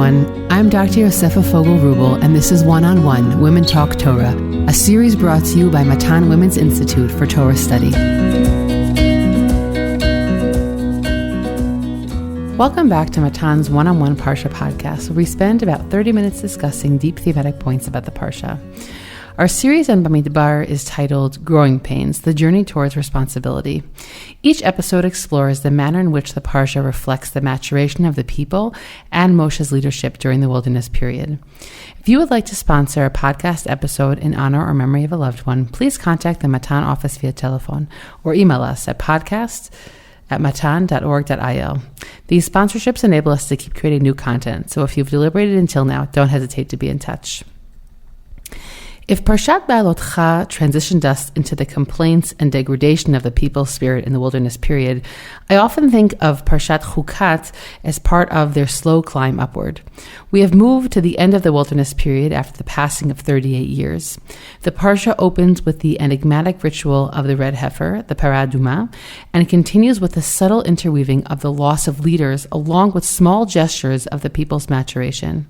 everyone. I'm Dr. Yosefa Fogel-Rubel, and this is One-on-One Women Talk Torah, a series brought to you by Matan Women's Institute for Torah Study. Welcome back to Matan's One-on-One Parsha podcast, where we spend about 30 minutes discussing deep thematic points about the Parsha. Our series on Bamidbar is titled Growing Pains, The Journey Towards Responsibility. Each episode explores the manner in which the Parsha reflects the maturation of the people and Moshe's leadership during the wilderness period. If you would like to sponsor a podcast episode in honor or memory of a loved one, please contact the Matan office via telephone or email us at podcast@matan.org.il. These sponsorships enable us to keep creating new content, so if you've deliberated until now, don't hesitate to be in touch. If Parshat Ba'alotcha transitioned us into the complaints and degradation of the people's spirit in the wilderness period, I often think of Parshat Chukat as part of their slow climb upward. We have moved to the end of the wilderness period after the passing of 38 years. The Parsha opens with the enigmatic ritual of the red heifer, the parah adumah, and continues with the subtle interweaving of the loss of leaders along with small gestures of the people's maturation.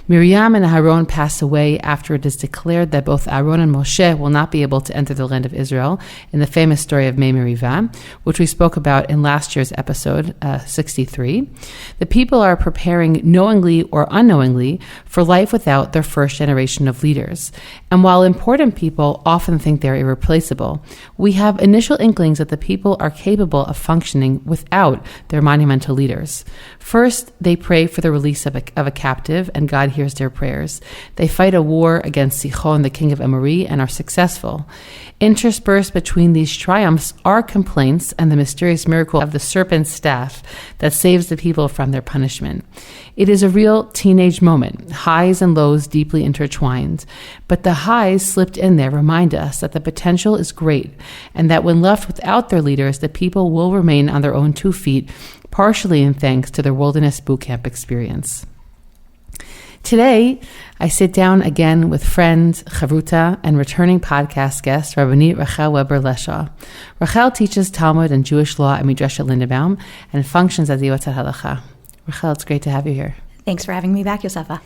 Miriam and Aaron pass away after it is declared that both Aaron and Moshe will not be able to enter the land of Israel in the famous story of Mei Merivah, which we spoke about in last year's episode 63. The people are preparing knowingly or unknowingly for life without their first generation of leaders. And while important people often think they're irreplaceable, we have initial inklings that the people are capable of functioning without their monumental leaders. First, they pray for the release of a captive, and God hears their prayers. They fight a war against Sichon, the king of Amori, and are successful. Interspersed between these triumphs are complaints and the mysterious miracle of the serpent's staff that saves the people from their punishment. It is a real teenage moment, highs and lows deeply intertwined. But the highs slipped in there remind us that the potential is great, and that when left without their leaders, the people will remain on their own 2 feet, partially in thanks to their wilderness boot camp experience. Today, I sit down again with friend, chavruta, and returning podcast guest, Rabbanit Rachel Weber Leshaw. Rachel teaches Talmud and Jewish law at Midrashet Lindenbaum and functions as the Yotzat Halacha. Rachel, it's great to have you here. Thanks for having me back, Yosefa.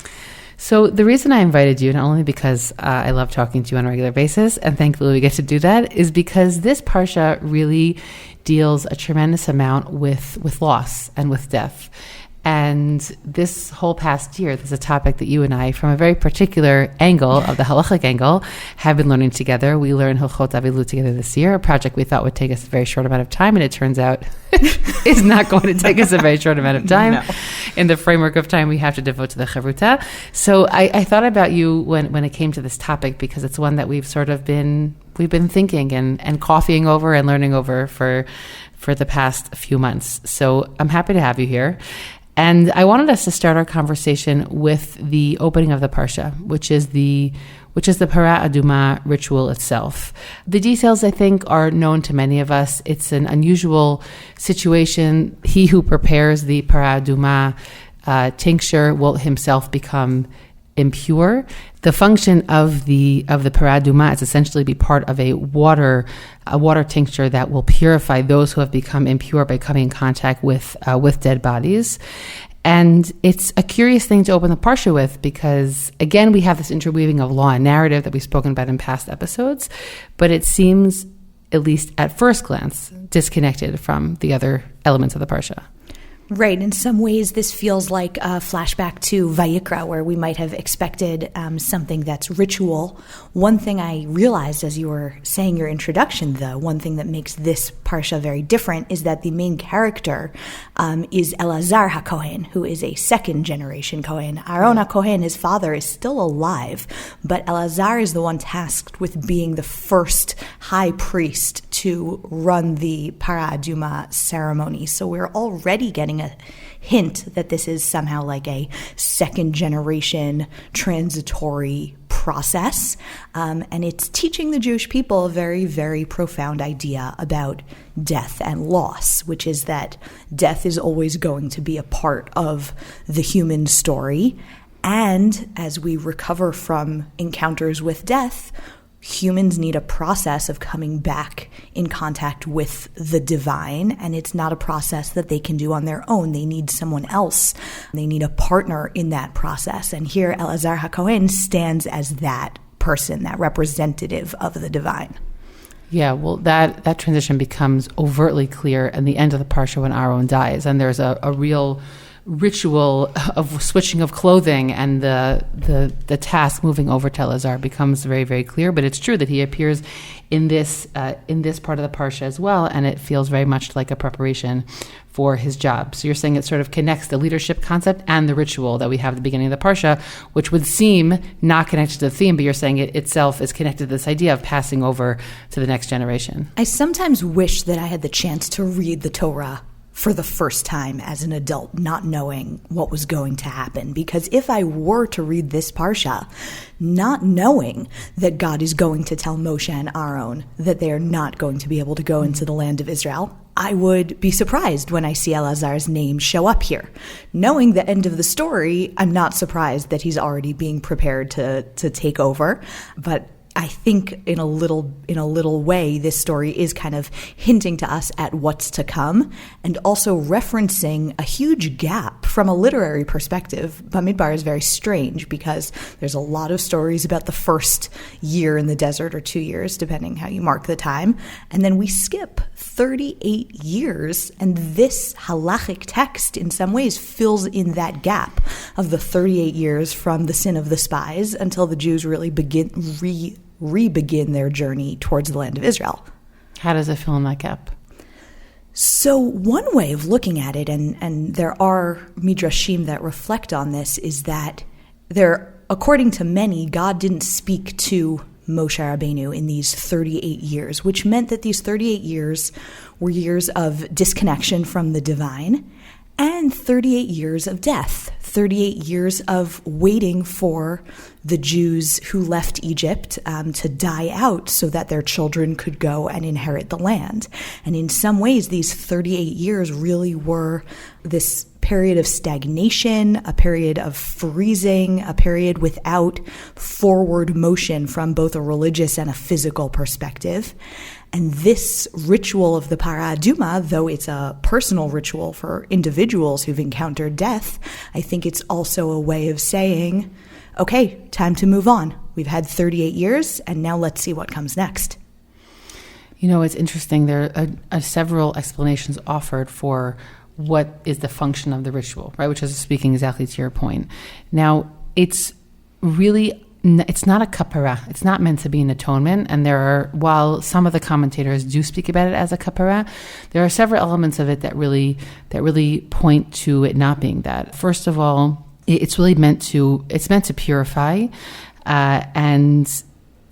So the reason I invited you, not only because I love talking to you on a regular basis, and thankfully we get to do that, is because this Parsha really deals a tremendous amount with loss and with death. And this whole past year, there's a topic that you and I, from a very particular angle of the halachic angle, have been learning together. We learned Hilchot Avilut together this year, a project we thought would take us a very short amount of time, and it turns out is not going to take us a very short amount of time. No. In the framework of time we have to devote to the chavruta. So I thought about you when it came to this topic, because it's one that we've been thinking and coffeeing over and learning over for the past few months. So I'm happy to have you here. And I wanted us to start our conversation with the opening of the Parsha, which is the parah adumah ritual itself. The details, I think, are known to many of us. It's an unusual situation. He who prepares the parah adumah tincture will himself become impure. The function of the parah adumah is essentially be part of a water tincture that will purify those who have become impure by coming in contact with dead bodies. And it's a curious thing to open the Parsha with, because again we have this interweaving of law and narrative that we've spoken about in past episodes, but it seems, at least at first glance, disconnected from the other elements of the Parsha. Right. In some ways, this feels like a flashback to Vayikra, where we might have expected something that's ritual. One thing I realized as you were saying your introduction, though, one thing that makes this Parsha very different is that the main character is Elazar HaKohen, who is a second-generation Kohen. Aaron HaKohen, his father, is still alive, but Elazar is the one tasked with being the first high priest to run the parah adumah ceremony. So we're already getting a hint that this is somehow like a second-generation transitory process, and it's teaching the Jewish people a very, very profound idea about death and loss, which is that death is always going to be a part of the human story, and as we recover from encounters with death, humans need a process of coming back in contact with the divine, and it's not a process that they can do on their own. They need someone else. They need a partner in that process. And here Elazar HaKohen stands as that person, that representative of the divine. Yeah, well, that transition becomes overtly clear in the end of the parsha when Aaron dies, and there's a real ritual of switching of clothing, and the task moving over to Elazar becomes very, very clear. But it's true that he appears in this part of the parsha as well, and it feels very much like a preparation for his job. So you're saying it sort of connects the leadership concept and the ritual that we have at the beginning of the parsha, which would seem not connected to the theme, but you're saying it itself is connected to this idea of passing over to the next generation. I sometimes wish that I had the chance to read the Torah for the first time as an adult, not knowing what was going to happen. Because if I were to read this parsha, not knowing that God is going to tell Moshe and Aaron that they are not going to be able to go into the land of Israel, I would be surprised when I see Elazar's name show up here. Knowing the end of the story, I'm not surprised that he's already being prepared to take over. But I think in a little way, this story is kind of hinting to us at what's to come, and also referencing a huge gap from a literary perspective. Bamidbar is very strange because there's a lot of stories about the first year in the desert, or 2 years, depending how you mark the time. And then we skip 38 years, and this halachic text in some ways fills in that gap of the 38 years from the sin of the spies until the Jews really re-begin their journey towards the land of Israel. How does it fill in that gap? So one way of looking at it, and there are midrashim that reflect on this, is that according to many, God didn't speak to Moshe Rabbeinu in these 38 years, which meant that these 38 years were years of disconnection from the divine, and 38 years of death, 38 years of waiting for the Jews who left Egypt to die out so that their children could go and inherit the land. And in some ways, these 38 years really were this period of stagnation, a period of freezing, a period without forward motion from both a religious and a physical perspective. And this ritual of the Para Aduma, though it's a personal ritual for individuals who've encountered death, I think it's also a way of saying, okay, time to move on. We've had 38 years, and now let's see what comes next. You know, it's interesting. There are several explanations offered for what is the function of the ritual, right? Which is speaking exactly to your point. Now, it's not a kapara. It's not meant to be an atonement. And while some of the commentators do speak about it as a kapara, there are several elements of it that really point to it not being that. First of all, it's meant to purify,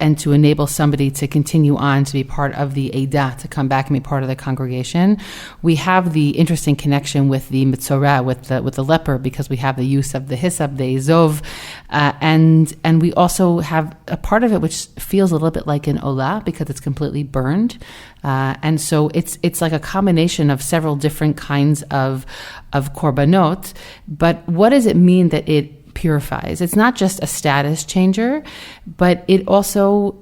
and to enable somebody to continue on to be part of the Eidah, to come back and be part of the congregation. We have the interesting connection with the Mitzorah, with the leper, because we have the use of the Hisab, the Ezov, and we also have a part of it which feels a little bit like an Olah, because it's completely burned. And so it's like a combination of several different kinds of korbanot. But what does it mean that it purifies? It's not just a status changer, but it also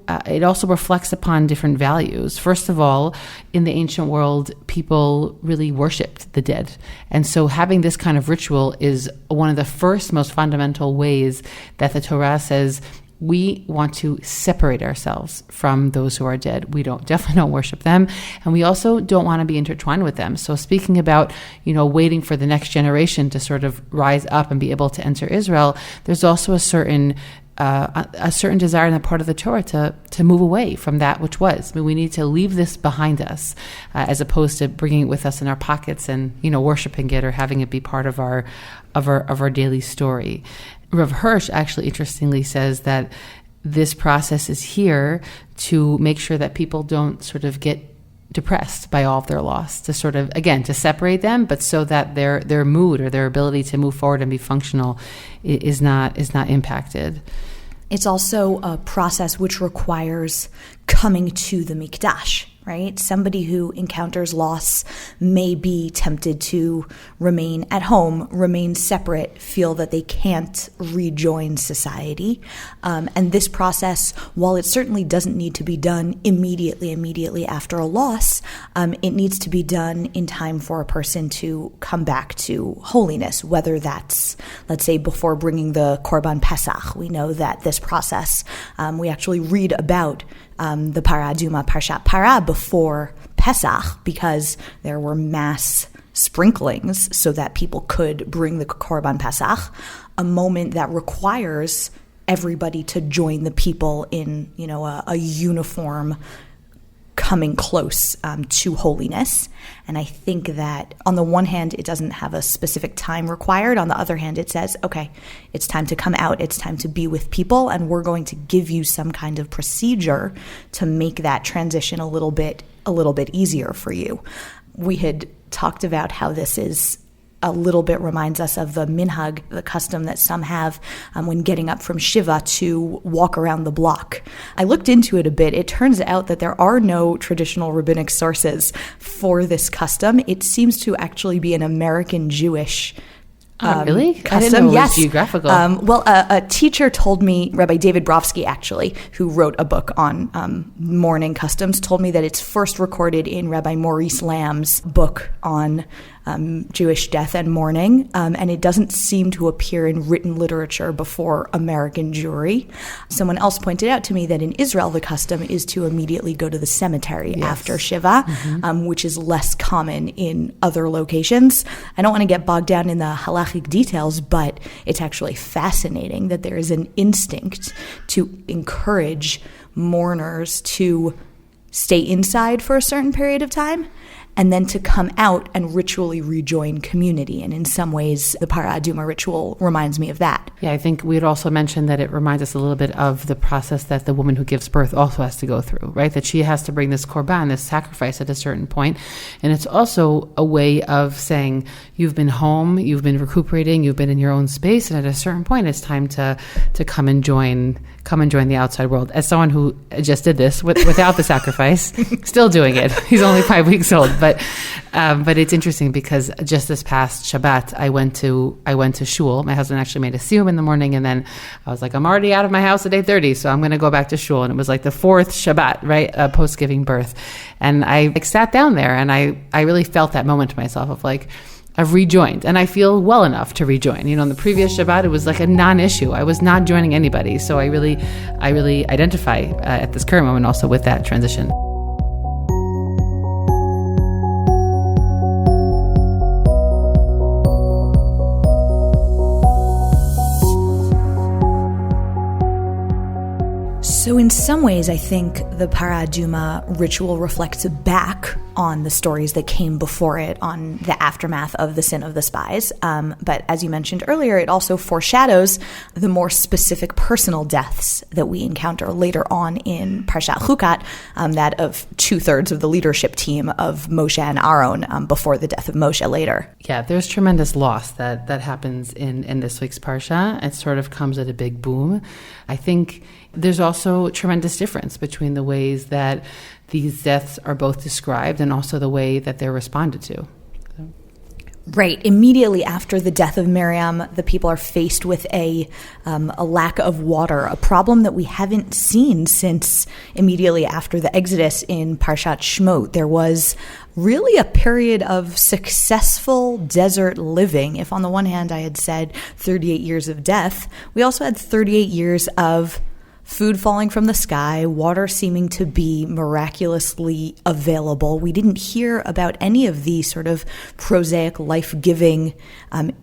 reflects upon different values. First of all, in the ancient world, people really worshipped the dead. And so having this kind of ritual is one of the first, most fundamental ways that the Torah says we want to separate ourselves from those who are dead. We definitely don't worship them, and we also don't want to be intertwined with them. So speaking about, waiting for the next generation to sort of rise up and be able to enter Israel, there's also a certain desire in the part of the Torah to move away from that which was. I mean, we need to leave this behind us, as opposed to bringing it with us in our pockets and worshiping it or having it be part of our daily story. Rav Hirsch actually interestingly says that this process is here to make sure that people don't sort of get depressed by all of their loss, to sort of, again, to separate them, but so that their mood or their ability to move forward and be functional is not impacted. It's also a process which requires coming to the Mikdash, right? Somebody who encounters loss may be tempted to remain at home, remain separate, feel that they can't rejoin society. And this process, while it certainly doesn't need to be done immediately after a loss, it needs to be done in time for a person to come back to holiness, whether that's, let's say, before bringing the Korban Pesach. We know that this process, we actually read about the Para Aduma, Parshat Para, before Pesach, because there were mass sprinklings so that people could bring the Korban Pesach, a moment that requires everybody to join the people in, a uniform coming close to holiness. And I think that on the one hand, it doesn't have a specific time required. On the other hand, it says, okay, it's time to come out. It's time to be with people. And we're going to give you some kind of procedure to make that transition a little bit easier for you. We had talked about how this is a little bit reminds us of the minhag, the custom that some have when getting up from Shiva to walk around the block. I looked into it a bit. It turns out that there are no traditional rabbinic sources for this custom. It seems to actually be an American Jewish really? custom. I didn't know it was yes. geographical. A teacher told me, Rabbi David Brovsky actually, who wrote a book on mourning customs, told me that it's first recorded in Rabbi Maurice Lamb's book on Jewish death and mourning, and it doesn't seem to appear in written literature before American Jewry. Someone else pointed out to me that in Israel, the custom is to immediately go to the cemetery after Shiva, which is less common in other locations. I don't want to get bogged down in the halachic details, but it's actually fascinating that there is an instinct to encourage mourners to stay inside for a certain period of time, and then to come out and ritually rejoin community. And in some ways, the Para Aduma ritual reminds me of that. Yeah, I think we had also mentioned that it reminds us a little bit of the process that the woman who gives birth also has to go through, right? That she has to bring this korban, this sacrifice at a certain point. And it's also a way of saying, you've been home, you've been recuperating, you've been in your own space, and at a certain point, it's time to come and join the outside world. As someone who just did this without the sacrifice, still doing it. He's only 5 weeks old, but it's interesting because just this past Shabbat, I went to shul. My husband actually made a siyum in the morning, and then I was like, I'm already out of my house at 8:30, so I'm going to go back to shul. And it was like the fourth Shabbat, right, post giving birth, and I sat down there, and I really felt that moment to myself of like, I've rejoined, and I feel well enough to rejoin. On the previous Shabbat, it was like a non-issue. I was not joining anybody, so I really identify at this current moment also with that transition. So in some ways, I think the Para Aduma ritual reflects back on the stories that came before it, on the aftermath of the sin of the spies. But as you mentioned earlier, it also foreshadows the more specific personal deaths that we encounter later on in Parshat Chukat, that of 2/3 of the leadership team of Moshe and Aaron before the death of Moshe later. Yeah, there's tremendous loss that happens in this week's Parsha. It sort of comes at a big boom. I think there's also tremendous difference between the ways that these deaths are both described and also the way that they're responded to. Right. Immediately after the death of Miriam, the people are faced with a lack of water, a problem that we haven't seen since immediately after the Exodus in Parshat Shmot. There was really a period of successful desert living. If on the one hand I had said 38 years of death, we also had 38 years of food falling from the sky, water seeming to be miraculously available. We didn't hear about any of the sort of prosaic, life-giving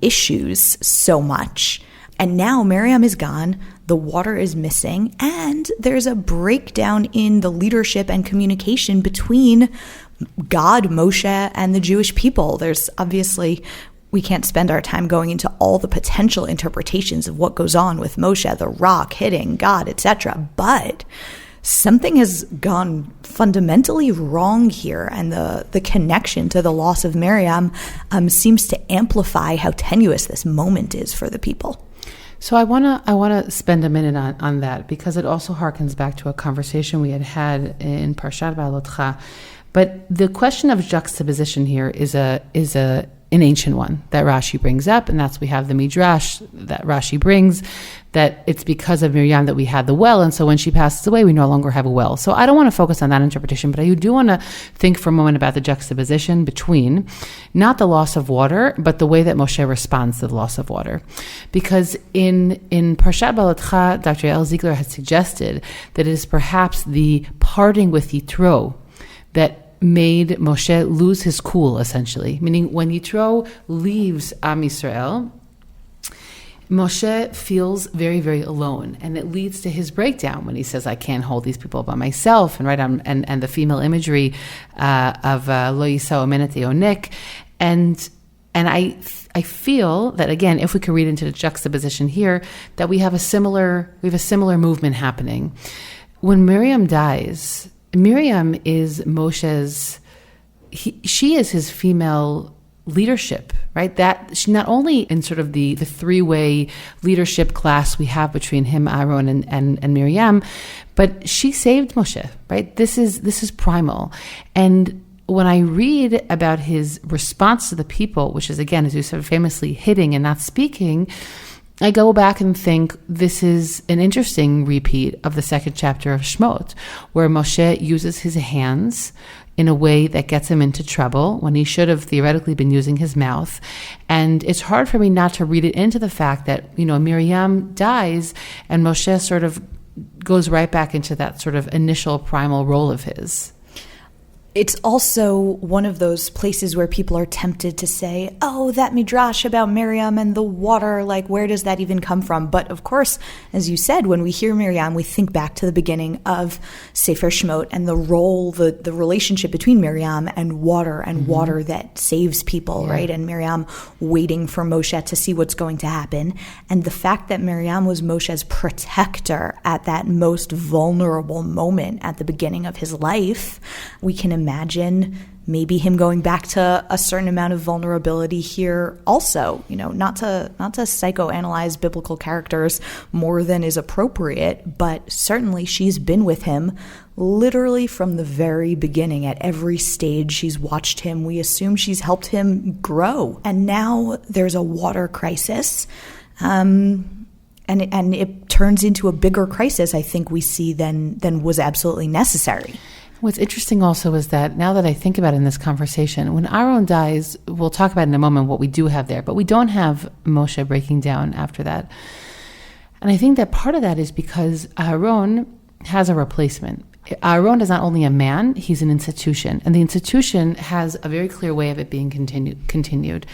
issues so much. And now Miriam is gone, the water is missing, and there's a breakdown in the leadership and communication between God, Moshe, and the Jewish people. There's obviously, we can't spend our time going into all the potential interpretations of what goes on with Moshe, the rock hitting God, etc. But something has gone fundamentally wrong here, and the connection to the loss of Miriam seems to amplify how tenuous this moment is for the people. So I wanna spend a minute on that, because it also harkens back to a conversation we had in Parshat Ba'alotcha. But the question of juxtaposition here is an ancient one that Rashi brings up, and that's, we have the midrash that Rashi brings, that it's because of Miriam that we had the well, and so when she passes away, we no longer have a well. So I don't want to focus on that interpretation, but I do want to think for a moment about the juxtaposition between not the loss of water, but the way that Moshe responds to the loss of water. Because in Parshat Ba'alotcha, Dr. Yael Ziegler has suggested that it is perhaps the parting with Yitro that made Moshe lose his cool, essentially. Meaning, when Yitro leaves Am Yisrael, Moshe feels very, very alone, and it leads to his breakdown when he says, "I can't hold these people by myself." And and the female imagery of Lo Yisao Menete Onik, and I feel that, again, if we could read into the juxtaposition here, that we have a similar movement happening. When Miriam dies, Miriam is Moshe's, she is his female leadership, right? That she, not only in sort of the three-way leadership class we have between him, Aaron, and Miriam, but she saved Moshe, right? This is primal. And when I read about his response to the people, which is, again, as you said, famously hitting and not speaking, I go back and think this is an interesting repeat of the second chapter of Shmot, where Moshe uses his hands in a way that gets him into trouble when he should have theoretically been using his mouth. And it's hard for me not to read it into the fact that, Miriam dies and Moshe sort of goes right back into that sort of initial primal role of his. It's also one of those places where people are tempted to say, oh, that midrash about Miriam and the water, like, where does that even come from? But of course, as you said, when we hear Miriam, we think back to the beginning of Sefer Shmot and the role, the relationship between Miriam and water that saves people, right? And Miriam waiting for Moshe to see what's going to happen. And the fact that Miriam was Moshe's protector at that most vulnerable moment at the beginning of his life, we can imagine maybe him going back to a certain amount of vulnerability here also, not to psychoanalyze biblical characters more than is appropriate, but certainly she's been with him literally from the very beginning. At every stage she's watched him. We assume she's helped him grow. And now there's a water crisis. And it turns into a bigger crisis, I think we see, than was absolutely necessary. What's interesting also is that now that I think about it in this conversation, when Aaron dies, we'll talk about in a moment what we do have there, but we don't have Moshe breaking down after that. And I think that part of that is because Aaron has a replacement. Aaron is not only a man, he's an institution. And the institution has a very clear way of it being continued.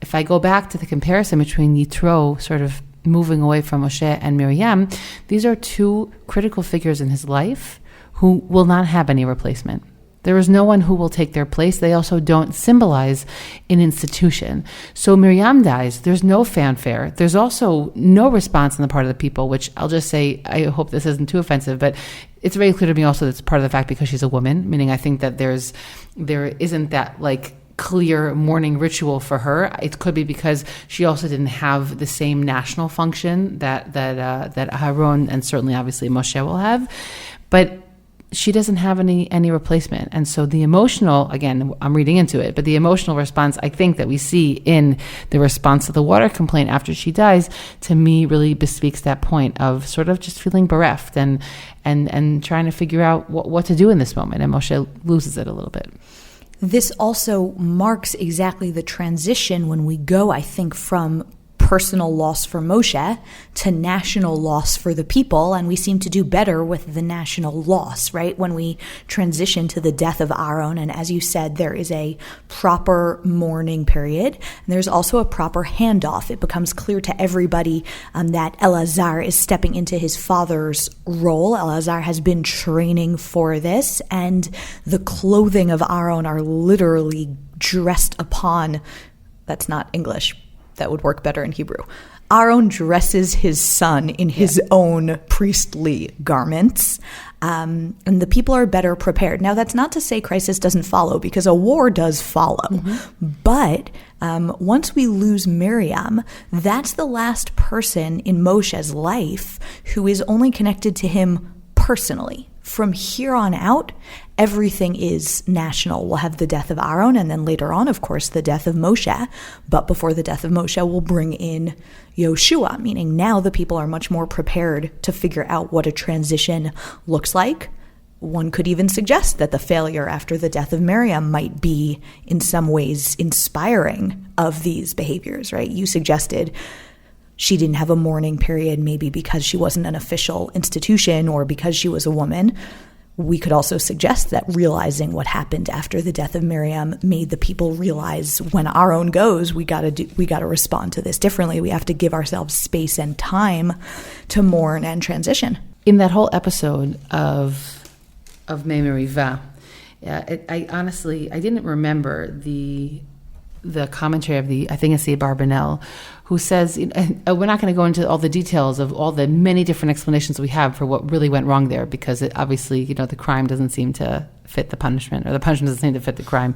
If I go back to the comparison between Yitro sort of moving away from Moshe and Miriam, these are two critical figures in his life who will not have any replacement. There is no one who will take their place. They also don't symbolize an institution. So Miriam dies. There's no fanfare. There's also no response on the part of the people, which I'll just say, I hope this isn't too offensive, but it's very clear to me also that's part of the fact because she's a woman, meaning I think that there isn't that clear mourning ritual for her. It could be because she also didn't have the same national function that Aaron and certainly obviously Moshe will have. But she doesn't have any replacement. And so the emotional, again, I'm reading into it, but the emotional response I think that we see in the response to the water complaint after she dies, to me really bespeaks that point of sort of just feeling bereft and trying to figure out what to do in this moment. And Moshe loses it a little bit. This also marks exactly the transition when we go, I think, from personal loss for Moshe to national loss for the people, and we seem to do better with the national loss, right? When we transition to the death of Aaron, and as you said, there is a proper mourning period, and there's also a proper handoff. It becomes clear to everybody that Elazar is stepping into his father's role. Elazar has been training for this, and the clothing of Aaron are literally dressed upon. That's not English. That would work better in Hebrew. Aaron dresses his son in his own priestly garments, and the people are better prepared. Now, that's not to say crisis doesn't follow, because a war does follow. But once we lose Miriam, that's the last person in Moshe's life who is only connected to him personally. From here on out, everything is national. We'll have the death of Aaron, and then later on, of course, the death of Moshe. But before the death of Moshe, we'll bring in Yoshua, meaning now the people are much more prepared to figure out what a transition looks like. One could even suggest that the failure after the death of Miriam might be, in some ways, inspiring of these behaviors, right? You suggested she didn't have a mourning period, maybe because she wasn't an official institution or because she was a woman. We could also suggest that realizing what happened after the death of Miriam made the people realize when Aaron goes, we got to respond to this differently. We have to give ourselves space and time to mourn and transition. In that whole episode of Mei Meriva, I honestly didn't remember the commentary of I think it's the Barbanel, who says, we're not going to go into all the details of all the many different explanations we have for what really went wrong there, because it obviously, the crime doesn't seem to fit the punishment, or the punishment doesn't seem to fit the crime.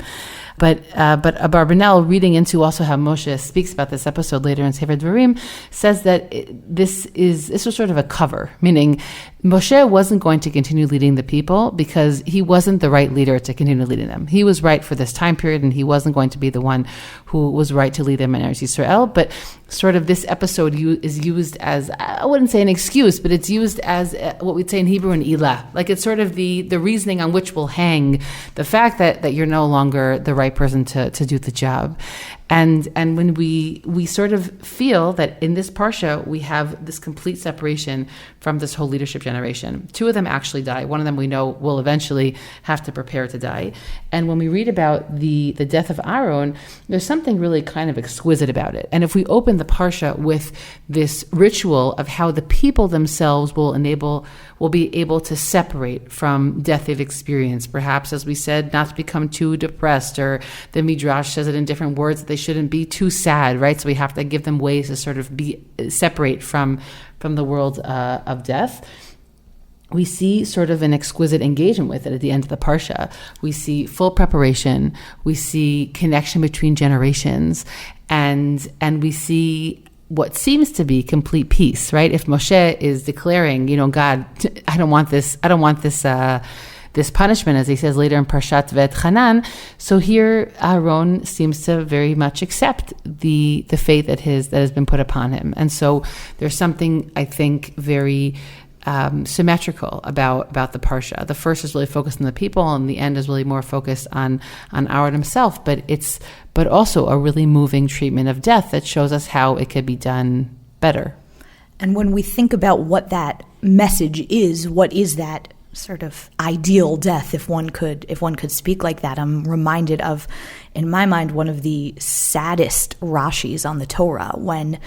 But Barbanel, reading into also how Moshe speaks about this episode later in Sefer Dvarim, says that this was sort of a cover, meaning Moshe wasn't going to continue leading the people because he wasn't the right leader to continue leading them. He was right for this time period, and he wasn't going to be the one who was right to lead them in Eretz Yisrael. But sort of this episode is used as, I wouldn't say an excuse, but it's used as what we'd say in Hebrew an ilah. Like, it's sort of the reasoning on which will hang the fact that you're no longer the right person to do the job. And when we sort of feel that in this parsha we have this complete separation from this whole leadership generation. Two of them actually die. One of them we know will eventually have to prepare to die. And when we read about the death of Aaron, there's something really kind of exquisite about it. And if we open the parsha with this ritual of how the people themselves will be able to separate from death they've experienced, perhaps, as we said, not to become too depressed, or the Midrash says it in different words, that they shouldn't be too sad, right? So we have to give them ways to sort of separate from the world of death. We see sort of an exquisite engagement with it at the end of the parsha. We see full preparation. We see connection between generations, and we see what seems to be complete peace, right? If Moshe is declaring, God, I don't want this punishment, as he says later in Parshat V'et-Chanan. So here, Aaron seems to very much accept the fate that has been put upon him. And so there's something, I think, very symmetrical about the parsha. The first is really focused on the people, and the end is really more focused on Aaron himself. But also a really moving treatment of death that shows us how it could be done better. And when we think about what that message is, what is that sort of ideal death, if one could speak like that, I'm reminded of, in my mind, one of the saddest Rashis on the Torah, when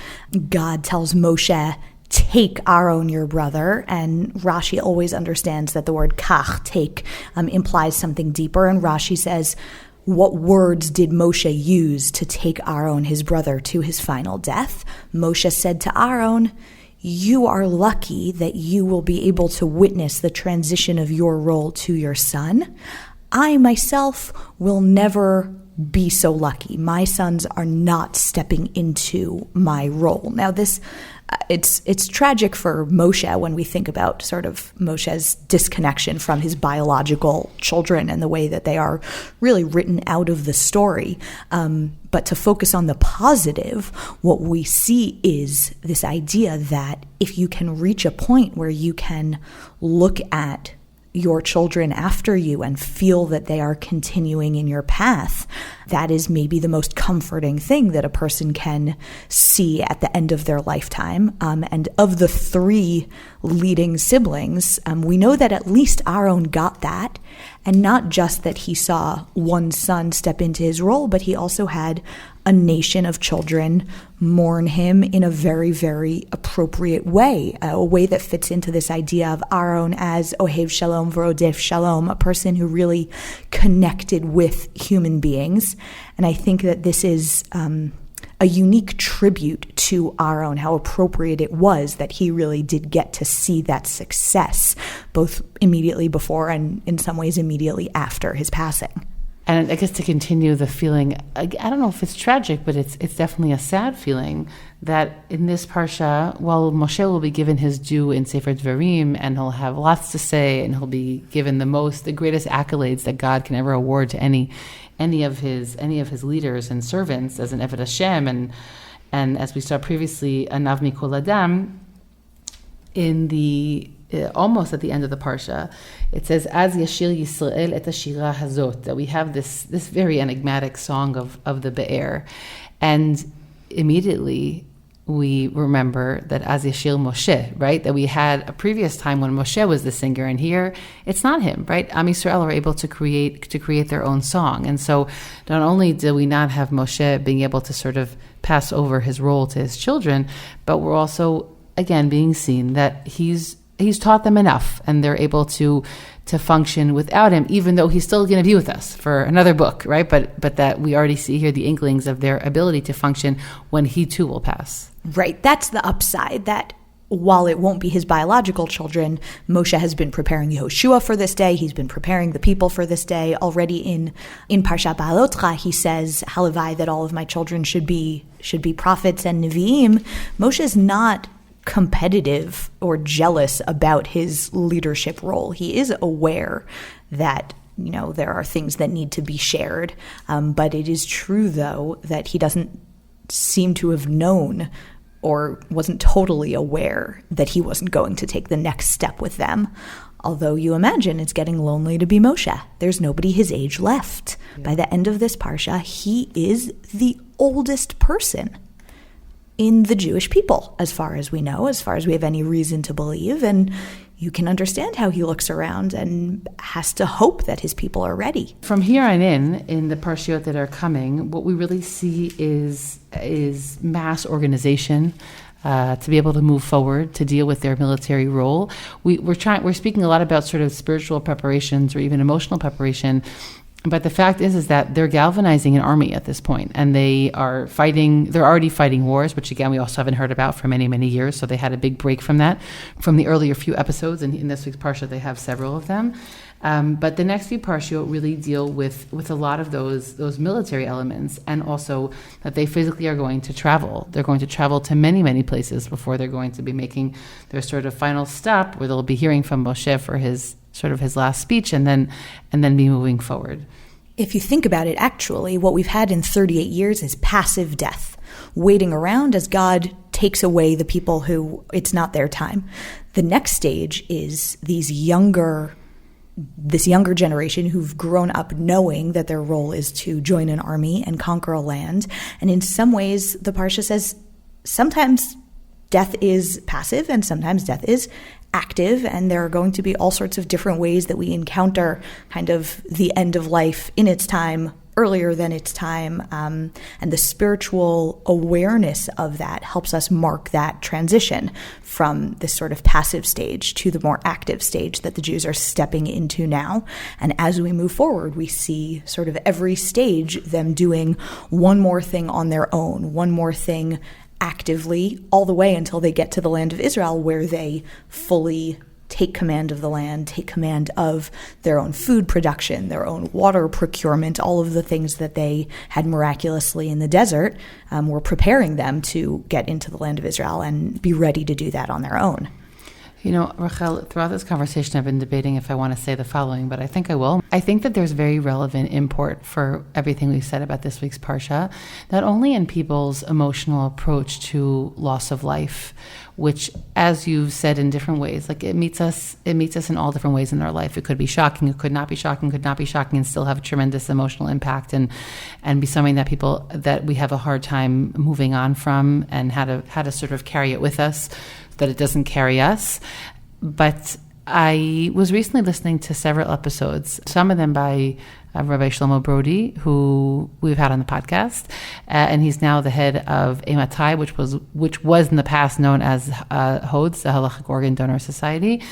God tells Moshe, take Aaron, your brother, and Rashi always understands that the word kach, take, implies something deeper, and Rashi says, what words did Moshe use to take Aaron, his brother, to his final death? Moshe said to Aaron, you are lucky that you will be able to witness the transition of your role to your son. I myself will never be so lucky. My sons are not stepping into my role. Now it's tragic for Moshe when we think about sort of Moshe's disconnection from his biological children and the way that they are really written out of the story. But to focus on the positive, what we see is this idea that if you can reach a point where you can look at your children after you and feel that they are continuing in your path, that is maybe the most comforting thing that a person can see at the end of their lifetime. And of the three leading siblings, we know that at least Aaron got that, and not just that he saw one son step into his role, but he also had a nation of children mourn him in a very, very appropriate way, a way that fits into this idea of Aaron as Ohev Shalom V'rodef Shalom, a person who really connected with human beings. And I think that this is a unique tribute to Aaron, how appropriate it was that he really did get to see that success, both immediately before and in some ways immediately after his passing. And I guess to continue the feeling, I don't know if it's tragic, but it's definitely a sad feeling that in this parsha, while Moshe will be given his due in Sefer Dvarim, and he'll have lots to say, and he'll be given the greatest accolades that God can ever award to any of his leaders and servants as an Eved Hashem, and as we saw previously, Anav Mikol Adam, in the almost at the end of the parsha, it says, "Az yashir Yisrael et hashira hazot," that we have this very enigmatic song of the Be'er, and immediately we remember that Az yashir Moshe, right? That we had a previous time when Moshe was the singer, and here it's not him, right? Am Yisrael are able to create their own song, and so not only do we not have Moshe being able to sort of pass over his role to his children, but we're also again being seen that he's taught them enough, and they're able to function without him, even though he's still going to be with us for another book, right? But that we already see here the inklings of their ability to function when he too will pass. Right. That's the upside, that while it won't be his biological children, Moshe has been preparing Yehoshua for this day. He's been preparing the people for this day. Already in Parshat Ba'alotcha, he says, Halavai, that all of my children should be prophets and Nevi'im. Moshe is not competitive or jealous about his leadership role. He is aware that, there are things that need to be shared. But it is true, though, that he doesn't seem to have known or wasn't totally aware that he wasn't going to take the next step with them. Although you imagine it's getting lonely to be Moshe. There's nobody his age left. Yeah. By the end of this parsha, he is the oldest person in the Jewish people, as far as we know, as far as we have any reason to believe. And you can understand how he looks around and has to hope that his people are ready. From here on in the parshiot that are coming, what we really see is mass organization to be able to move forward, to deal with their military role. We're speaking a lot about sort of spiritual preparations or even emotional preparation. But the fact is that they're galvanizing an army at this point, and they're already fighting wars, which again, we also haven't heard about for many, many years. So they had a big break from that, from the earlier few episodes. And in this week's parsha, they have several of them. But the next few parshiot really deal with a lot of those military elements, and also that they physically are going to travel. They're going to travel to many, many places before they're going to be making their sort of final stop, where they'll be hearing from Moshe for his last speech, and then be moving forward. If you think about it, actually, what we've had in 38 years is passive death, waiting around as God takes away the people who it's not their time. The next stage is this younger generation who've grown up knowing that their role is to join an army and conquer a land. And in some ways, the Parsha says sometimes death is passive and sometimes death is active, and there are going to be all sorts of different ways that we encounter kind of the end of life in its time, earlier than its time, and the spiritual awareness of that helps us mark that transition from this sort of passive stage to the more active stage that the Jews are stepping into now. And as we move forward, we see sort of every stage them doing one more thing on their own, one more thing actively, all the way until they get to the land of Israel, where they fully take command of the land, take command of their own food production, their own water procurement, all of the things that they had miraculously in the desert. We're preparing them to get into the land of Israel and be ready to do that on their own. Rachel, throughout this conversation, I've been debating if I want to say the following, but I think I will. I think that there's very relevant import for everything we've said about this week's Parsha, not only in people's emotional approach to loss of life, which, as you've said in different ways, like it meets us in all different ways in our life. It could be shocking, it could not be shocking, and still have a tremendous emotional impact and be something that we have a hard time moving on from, and how to sort of carry it with us, that it doesn't carry us. But I was recently listening to several episodes, some of them by Rabbi Shlomo Brody, who we've had on the podcast, and he's now the head of Ematai, which was in the past known as HODS, the Halachic Organ Donor Society.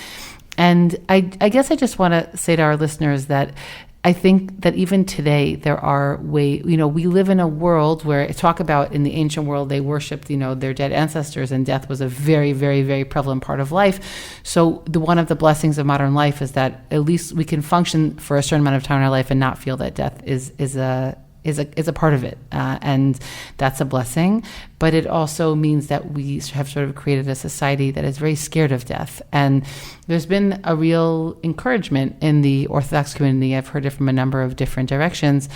And I guess I just want to say to our listeners that I think that even today there are ways, we live in a world where, talk about in the ancient world, they worshipped, their dead ancestors, and death was a very, very, very prevalent part of life. So one of the blessings of modern life is that at least we can function for a certain amount of time in our life and not feel that death is a part of it, and that's a blessing. But it also means that we have sort of created a society that is very scared of death. And there's been a real encouragement in the Orthodox community, I've heard it from a number of different directions,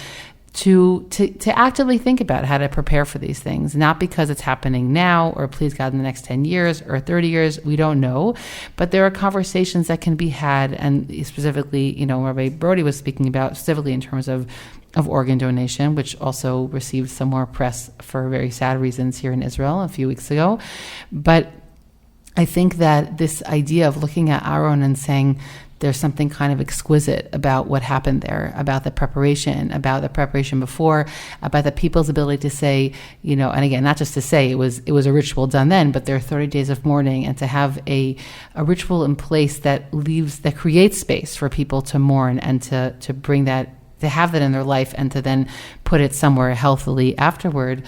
to actively think about how to prepare for these things, not because it's happening now or please God in the next 10 years or 30 years, we don't know, but there are conversations that can be had, and specifically, Rabbi Brody was speaking about specifically in terms of organ donation, which also received some more press for very sad reasons here in Israel a few weeks ago. But I think that this idea of looking at Aaron and saying there's something kind of exquisite about what happened there, about the preparation before, about the people's ability to say, and again, not just to say it was a ritual done then, but there are 30 days of mourning, and to have a ritual in place that creates space for people to mourn and to bring that, to have that in their life and to then put it somewhere healthily afterward,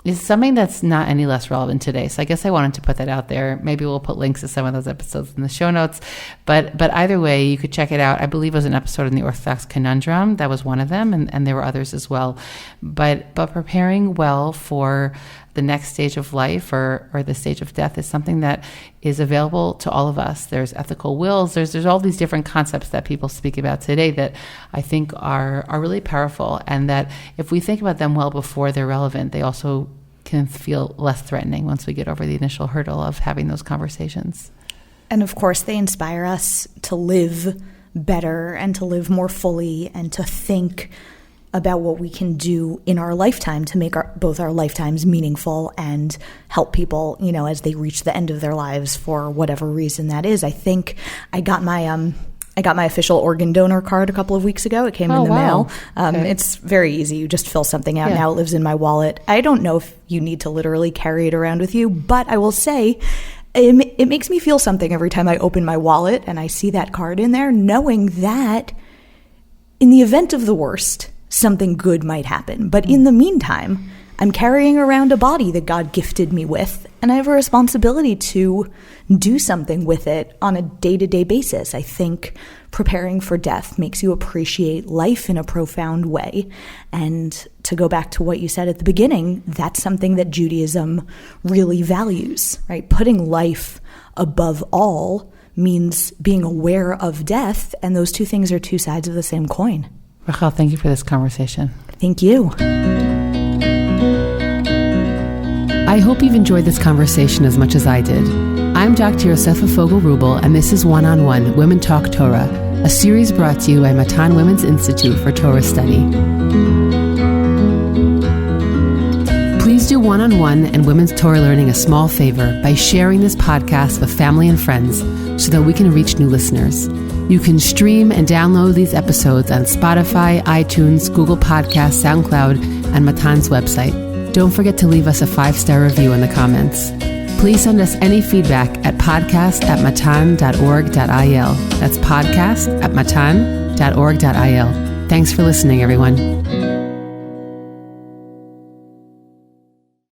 is something that's not any less relevant today. So I guess I wanted to put that out there. Maybe we'll put links to some of those episodes in the show notes. But either way, you could check it out. I believe it was an episode in the Orthodox Conundrum. That was one of them, and there were others as well. But preparing well for the next stage of life or the stage of death is something that is available to all of us. There's ethical wills. There's all these different concepts that people speak about today that I think are really powerful, and that if we think about them well before they're relevant, they also can feel less threatening once we get over the initial hurdle of having those conversations. And of course, they inspire us to live better and to live more fully and to think about what we can do in our lifetime to make both our lifetimes meaningful and help people, as they reach the end of their lives for whatever reason that is. I think I got my official organ donor card a couple of weeks ago. It came in the mail. Okay. It's very easy. You just fill something out. Yeah. Now it lives in my wallet. I don't know if you need to literally carry it around with you, but I will say it makes me feel something every time I open my wallet and I see that card in there, knowing that in the event of the worst, something good might happen. But in the meantime, I'm carrying around a body that God gifted me with, and I have a responsibility to do something with it on a day-to-day basis. I think preparing for death makes you appreciate life in a profound way. And to go back to what you said at the beginning, that's something that Judaism really values, right? Putting life above all means being aware of death, and those two things are two sides of the same coin. Rachel, thank you for this conversation. Thank you. I hope you've enjoyed this conversation as much as I did. I'm Dr. Yosefa Fogel-Rubel, and this is One-on-One Women Talk Torah, a series brought to you by Matan Women's Institute for Torah Study. Please do One-on-One and Women's Torah Learning a small favor by sharing this podcast with family and friends so that we can reach new listeners. You can stream and download these episodes on Spotify, iTunes, Google Podcasts, SoundCloud, and Matan's website. Don't forget to leave us a 5-star review in the comments. Please send us any feedback at podcast@matan.org.il. That's podcast@matan.org.il. Thanks for listening, everyone.